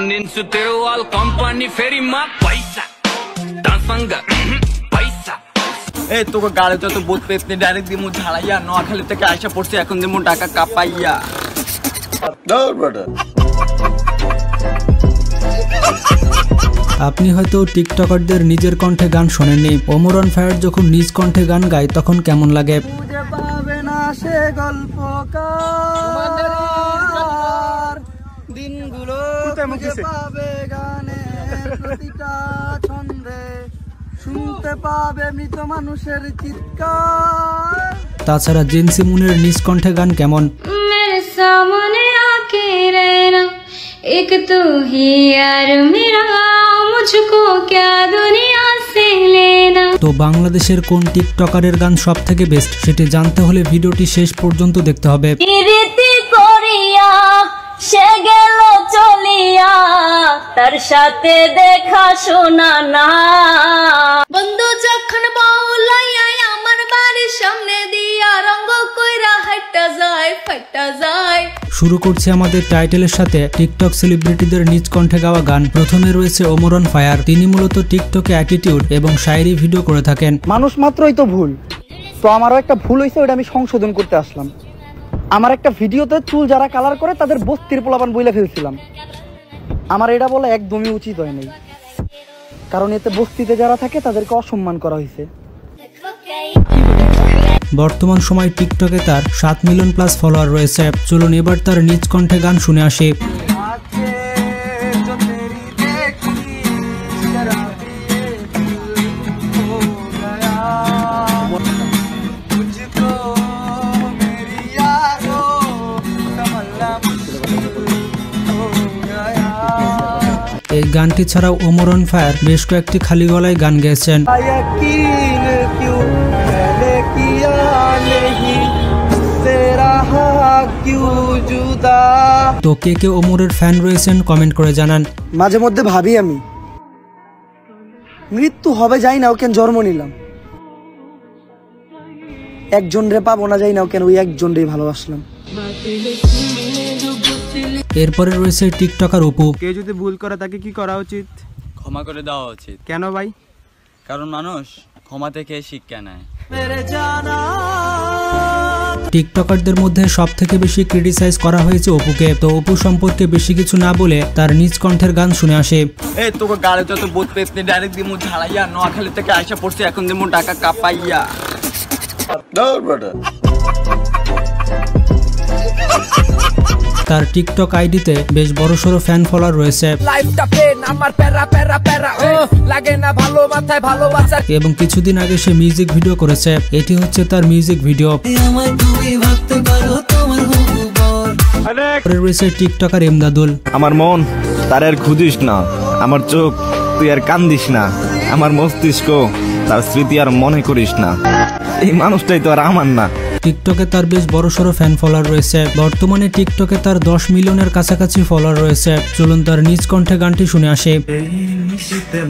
Spandinsu Teruval company ferry ma paisa Tansanga paisa এই তোকে গাড়িতে তো বহুত পেছনে ডাইরেক্ট দিমু ঝাড়াইয়া নোয়াখালী থেকে আইসা পড়ছি এখন দিমু টাকা কাপাইয়া দৌড় বেটা। আপনি হয়তো টিকটকারদের নিজের কণ্ঠে গান শোনেননি। ওমর অন ফায়ার যখন নিজ কণ্ঠে গান গায় তখন কেমন লাগে? খুঁজে পাবে না সে গল্পকার দিনগুলো খুঁজে পাবে গানের প্রতিটা ছন্দে শুনতে পাবে মৃত মানুষের চিৎকার। তাছাড়া জেন্সি মুনের নিজ কণ্ঠে গান কেমন? मेरे सामने आके रहना एक तू ही यार मेरा मुझको क्या दुनिया से लेना। তো বাংলাদেশের কোন টিকটকারের গান সব থেকে বেস্ট সেটি জানতে হলে ভিডিওটি শেষ পর্যন্ত দেখতে হবে। রীতি করিয়া সে গেল চলিয়া তার সাথে দেখা শোনা না বন্ধু যখন বাউলাইয়া আমার বাড়ির সামনে দিয়া রঙ্গ কইরা হাইটা যায় ফাইটা যায়। শুরু করছি আমাদের টাইটেলের সাথে টিকটক সেলিব্রিটিদের নিজ কণ্ঠে গাওয়া গান। প্রথমে রয়েছে ওমর অন ফায়ার। তিনি মূলত টিকটকে অ্যাটিটিউড এবং শায়েরি ভিডিও করে থাকেন। মানুষ মাত্রই তো ভুল, তো আমারও একটা ভুল হয়েছে, ওটা আমি সংশোধন করতে আসলাম। আমার একটা ভিডিওতে চুল যারা কালার করে তাদের বস্তির পোলাপান বইলে ফেলছিলাম। আমার এটা বলা একদমই উচিত হয় নাই, কারণ এতে বস্তিতে যারা থাকে তাদেরকে অসম্মান করা হয়েছে। বর্তমান সময় টিকটকে তার 7 মিলিয়ন প্লাস ফলোয়ার রয়েছে। চলুন এবার তার নিজ কণ্ঠে গান শুনে আসি। এই গানটি ছাড়াও ওমর অন ফায়ার বেশ কয়েকটি খালি গলায় গান গেয়েছেন। তো কে কে ওমরের ফ্যান রয়েছেন কমেন্ট করে জানান। মাঝে মধ্যে ভাবি আমি মৃত্যু হবে যাই না কেন জন্ম নিলাম, একজন রে পাবো না যাই না কেন ওই একজন রে ভালোবাসলাম। এরপরে রয়েছে টিকটকার অপু। কেউ যদি ভুল করে তাকে কি করা উচিত? ক্ষমা করে দেওয়া উচিত। কেন ভাই? কারণ মানুষ ক্ষমা থেকে শিক্ষা নেয়। টিকটকারদের মধ্যে সব থেকে বেশি ক্রিটিসাইজ করা হয়েছে অপুকে। তো অপু সম্পর্কে বেশি কিছু না বলে তার নিজ কণ্ঠের গান শুনে আসে। এই তোকে গাড়িতে তো বহুত পেছনে ডাইরেক্ট দিমু ঝাড়াইয়া নোয়াখালী থেকে আইসা পড়ছি এখন দিমু টাকা কাপাইয়া দৌড় বেটা। তার টিকটক আইডিতে বেশ বড়সড় ফ্যান ফলোয়ার রয়েছে এবং কিছুদিন আগে সে মিউজিক ভিডিও করেছে। এটি হচ্ছে তার মিউজিক ভিডিও। রয়েছে টিকটকার এমদাদুল। আমার মন তার আর খুঁজিস না, আমার চোখ তুই আর কান্দিস না, আমার মস্তিষ্ক তার স্মৃতি আর মনে করিস না, এই মানুষটাই তো আর আমার না। টিকটকে তার বেশ বড়সড় ফ্যান ফলোয়ার রয়েছে। বর্তমানে টিকটকে তার 10 মিলিয়নের কাছাকাছি ফলোয়ার রয়েছে। চলুন তার নিজ কণ্ঠে গানটি শুনে আসে।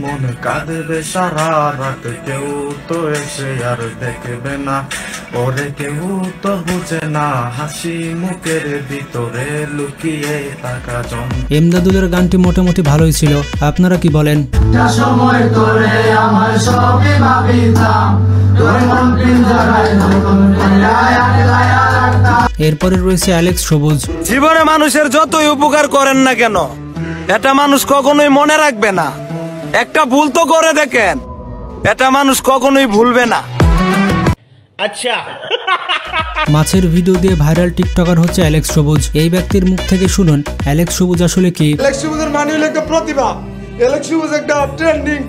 মনে কাঁদবে সারা রাত, কেউ তো এসে আর দেখবে না, ওরে কেউ তো বুঝে না, হাসি মুখের ভিতরে লুকিয়ে থাকা এমদাদুলের গানটি মোটামুটি ভালোই ছিল, আপনারা কি বলেন? সময় ধরে আমার সবই ভাবিতাম, তোর মন পিঞ্জরায় নতুন এরপরে রয়েছে অ্যালেক্স সবুজ। জীবনে মানুষের যতই উপকার করেন না কেন এটা মানুষ কখনোই মনে রাখবে না। একটা ভুল তো করে দেখেন, এটা মানুষ কখনোই ভুলবে না। আচ্ছা, মাছের ভিডিও দিয়ে ভাইরাল টিকটকার হচ্ছে অ্যালেক্স সবুজ। এই ব্যক্তির মুখ থেকে শুনুন অ্যালেক্স সবুজ আসলে কি। অ্যালেক্স সবুজের মানে হলো একটা প্রতিভা। অ্যালেক্স সবুজ একটা ট্রেন্ডিং।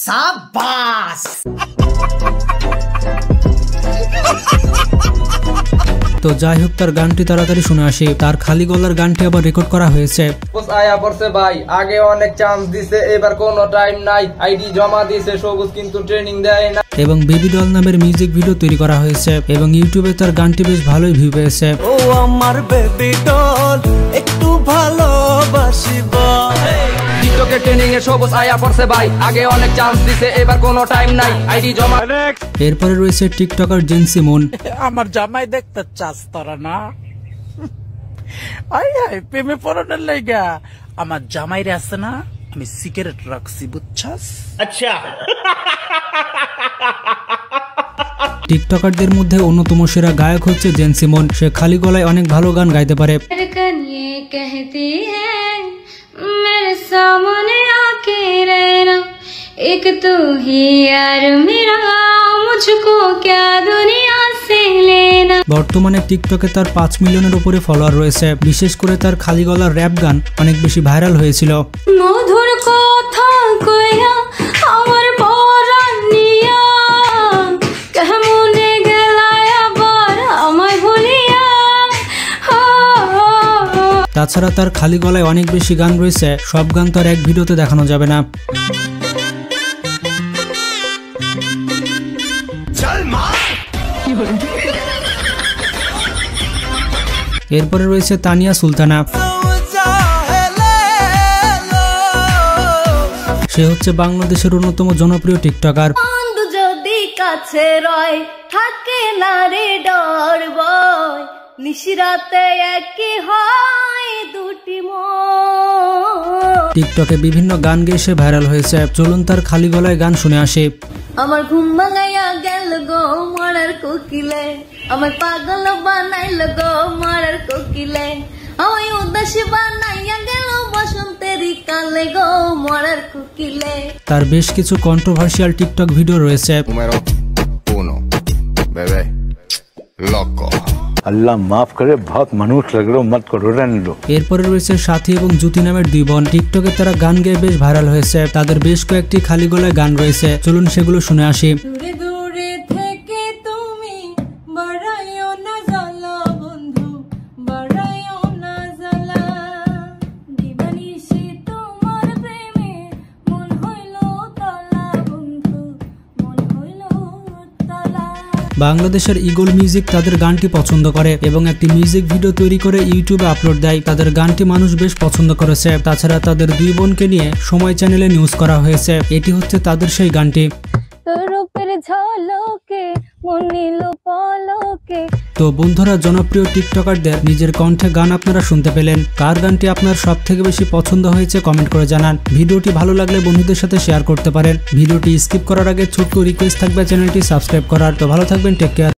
সাবাস। তো যাই হোক, তার গানটি তাড়াতাড়ি শুনে আসি। তার খালি গলার গানটি আবার রেকর্ড করা হয়েছে। আয়া পড়ছে ভাই, আগে অনেক চান্স দিছে, এবার কোনো টাইম নাই, আইডি জমা দিছে সবুজ কিন্তু ট্রেনিং দেয় না। এবং বেবি ডল নামের মিউজিক ভিডিও তৈরি করা হয়েছে এবং ইউটিউবে তার গানটি বেশ ভালোই ভিউ পেয়েছে। ও আমার বেবি ডল একটু ভালোবাসিবা। টিকটকে ট্রেনিং এ সবুজ আয়া পড়ছে ভাই, আগে অনেক চান্স দিছে, এবার কোনো টাইম নাই, আইডি জমা। এরপরে রয়েছে টিকটকার জেন্সি মুন। আমার জামাই দেখতে চাস তোরা না? আই হাই প্রেমে পড়ানোর লাইগা আমার জামাইরে আছে না আমি সিগারেট রাখছি বুঝছাস? আচ্ছা। টিকটকারদের মধ্যে অন্যতম সেরা গায়ক হচ্ছে জেন সিমন। সে খালি গলায় অনেক ভালো গান গাইতে পারে। एक तू ही यार मेरा मुझको क्या दुनिया से लेना। বর্তমানে টিকটকে তার 5 মিলিয়নের উপরে ফলোয়ার রয়েছে। বিশেষ করে তার খালি গলার র‍্যাপ গান অনেক বেশি ভাইরাল হয়েছিল। মধুর কথা কইয়া আমার পরাণ নিয়া কেমনে গেলায় আবার আমায় ভুলিয়া। তাছাড়া তার খালি গলায় অনেক বেশি গান রয়েছে, সব গান তো আর এক ভিডিওতে দেখানো যাবে না। এরপরে রয়েছে তানিয়া সুলতানা। সে হচ্ছে বাংলাদেশের অন্যতম জনপ্রিয় টিকটকার। বন্ধু যদি কাছে রয় থাকে না রে ডর ভয়, নিশিরাতে একই হয় দুটি মন। টিকটকে বিভিন্ন গান গেয়ে সে ভাইরাল হয়েছে। চলুন তার খালি গলায় গান শুনে আসি। আমার ঘুম ভাঙাইয়া গেল গো মরার কোকিলে, আমার পাগল বানাইল গো মরার কোকিলে, আমায় উদাস বানাইয়া গেল বসন্তেরই কালে গো মরার কোকিলে। তার বেশ কিছু কন্ট্রোভার্সিয়াল টিকটক ভিডিও রয়েছে। আল্লাহ মাফ করে বহুত মানুষ লাগলো মত করো রেনলো। এরপরে রয়েছে সাথী এবং জ্যোতি নামের দুই বোন। টিকটকে তারা গান গেয়ে বেশ ভাইরাল হয়েছে। তাদের বেশ কয়েকটি খালি গলায় গান রয়েছে, চলুন সেগুলো শুনে আসি। দূরে দূরে থেকে তুমি বাড়াইও না জ্বালা বন্ধু, বাড়াইও না জ্বালা, দিবানিশি তোমার প্রেমে মন হইল তলা বন্ধু, মন হইল তলা। বাংলাদেশের ইগল মিউজিক তাদের গানটি পছন্দ করে এবং একটি মিউজিক ভিডিও তৈরি করে ইউটিউবে আপলোড দেয়। তাদের গানটি মানুষ বেশ পছন্দ করেছে। তাছাড়া তাদের দুই বোনকে নিয়ে সময় চ্যানেলে নিউজ করা হয়েছে। এটি হচ্ছে তাদের সেই গানটি। তো বন্ধুরা, জনপ্রিয় টিকটকারদের নিজের কণ্ঠে গান আপনারা শুনতে পেলেন। কার গানটি আপনার সব থেকে বেশি পছন্দ হয়েছে কমেন্ট করে জানান। ভিডিওটি ভালো লাগলে বন্ধুদের সাথে শেয়ার করতে পারেন। ভিডিওটি স্কিপ করার আগে ছোট্ট রিকোয়েস্ট থাকবে চ্যানেলটি সাবস্ক্রাইব করার। তো ভালো থাকবেন, টেক কেয়ার।